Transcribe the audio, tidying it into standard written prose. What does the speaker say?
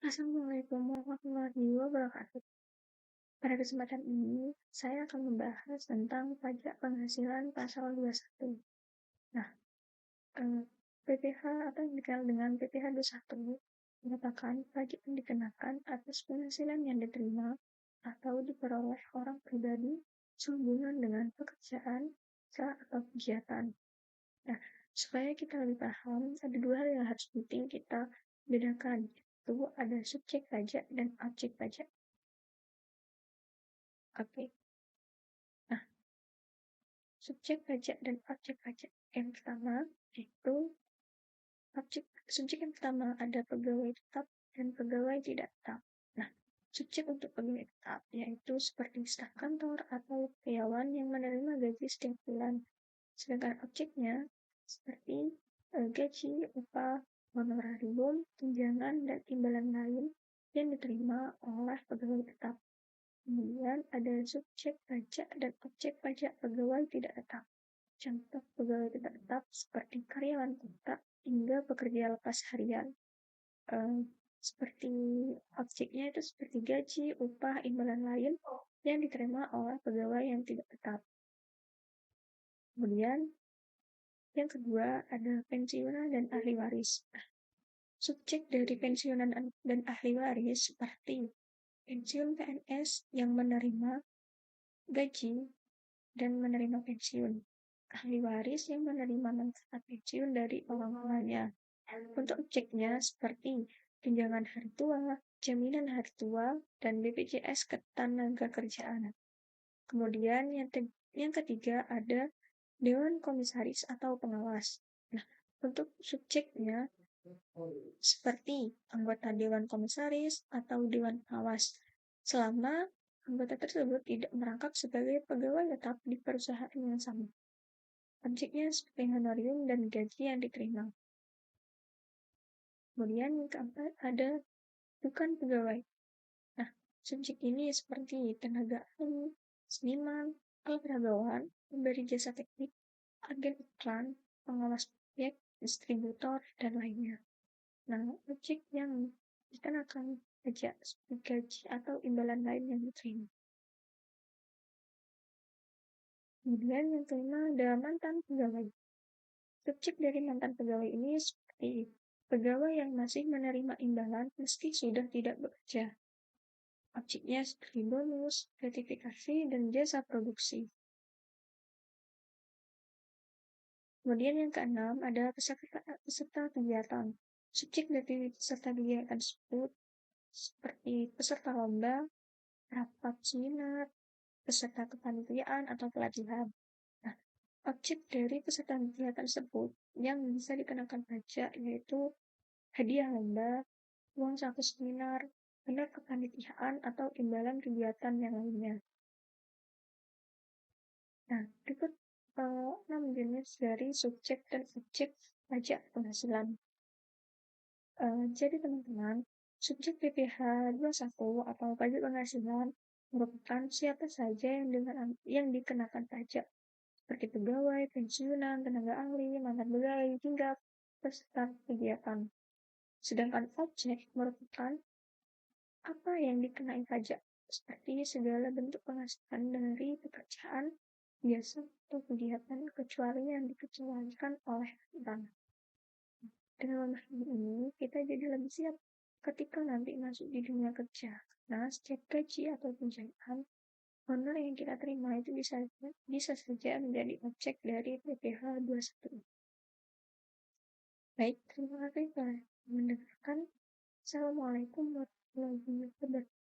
Assalamualaikum warahmatullahi wabarakatuh. Pada kesempatan ini, saya akan membahas tentang pajak penghasilan pasal 21. Nah, PPh atau yang dikenal dengan PPh 21 merupakan pajak yang dikenakan atas penghasilan yang diterima atau diperoleh orang pribadi sehubungan dengan pekerjaan, usaha atau kegiatan. Nah, supaya kita lebih paham, ada dua hal yang harus penting kita bedakan, yaitu ada subjek pajak dan objek pajak. Oke. Nah, subjek pajak dan objek pajak. Yang pertama yaitu subjek yang pertama ada pegawai tetap dan pegawai tidak tetap. Nah, subjek untuk pegawai tetap yaitu seperti staf kantor atau karyawan yang menerima gaji setiap bulan. Sedangkan objeknya seperti gaji, upah, honorarium, tunjangan, dan imbalan lain yang diterima oleh pegawai tetap. Kemudian ada subjek pajak dan objek pajak pegawai tidak tetap. Contoh pegawai tidak tetap seperti karyawan tetap hingga pekerja lepas harian. Seperti objeknya itu seperti gaji, upah, imbalan lain yang diterima oleh pegawai yang tidak tetap. Kemudian yang kedua ada pensiunan dan ahli waris. Subjek dari pensiunan dan ahli waris seperti pensiun PNS yang menerima gaji dan menerima pensiun, ahli waris yang menerima manfaat pensiun dari orang tuanya. Untuk objeknya seperti tunjangan hari tua, jaminan hari tua, dan BPJS Ketenagakerjaan. Kemudian yang ketiga ada Dewan Komisaris atau pengawas. Nah, untuk subjeknya seperti anggota Dewan Komisaris atau Dewan Pengawas, selama anggota tersebut tidak merangkap sebagai pegawai tetap di perusahaan yang sama. Objeknya seperti honorarium dan gaji yang diterima. Kemudian yang keempat ada bukan pegawai. Nah, subjek ini seperti tenaga ahli, seniman, olahragawan, pemberi jasa teknik, agen iklan, pengawas proyek, distributor, dan lainnya. Nah, objek yang dikenakan pajak seperti gaji atau imbalan lain yang diterima. Kemudian yang kelima ada mantan pegawai. Subjek dari mantan pegawai ini seperti pegawai yang masih menerima imbalan meski sudah tidak bekerja. Objeknya seperti bonus, gratifikasi, dan jasa produksi. Kemudian yang keenam ada peserta kegiatan. Subjek dari peserta kegiatan tersebut seperti peserta lomba, rapat seminar, peserta kepanitiaan atau pelatihan. Nah, objek dari peserta kegiatan tersebut yang bisa dikenakan pajak yaitu hadiah lomba, uang saku seminar, gelar kepanitiaan atau imbalan kegiatan yang lainnya. Nah, berikut 6 jenis dari subjek dan objek pajak penghasilan. Jadi teman-teman, subjek PPh 21 atau pajak penghasilan merupakan siapa saja yang dikenakan pajak, seperti pegawai, pensiunan, tenaga ahli, mantan pegawai, hingga peserta kegiatan. Sedangkan objek merupakan apa yang dikenai pajak, seperti segala bentuk penghasilan dari pekerjaan, biasa atau kegiatan kecuali yang dikecualikan oleh aturan. Dengan hal ini, kita jadi lebih siap ketika nanti masuk di dunia kerja. Nah, setiap gaji atau tunjangan honor yang kita terima itu bisa saja menjadi objek dari PPh 21. Baik, terima kasih telah mendengarkan. Assalamualaikum warahmatullahi wabarakatuh.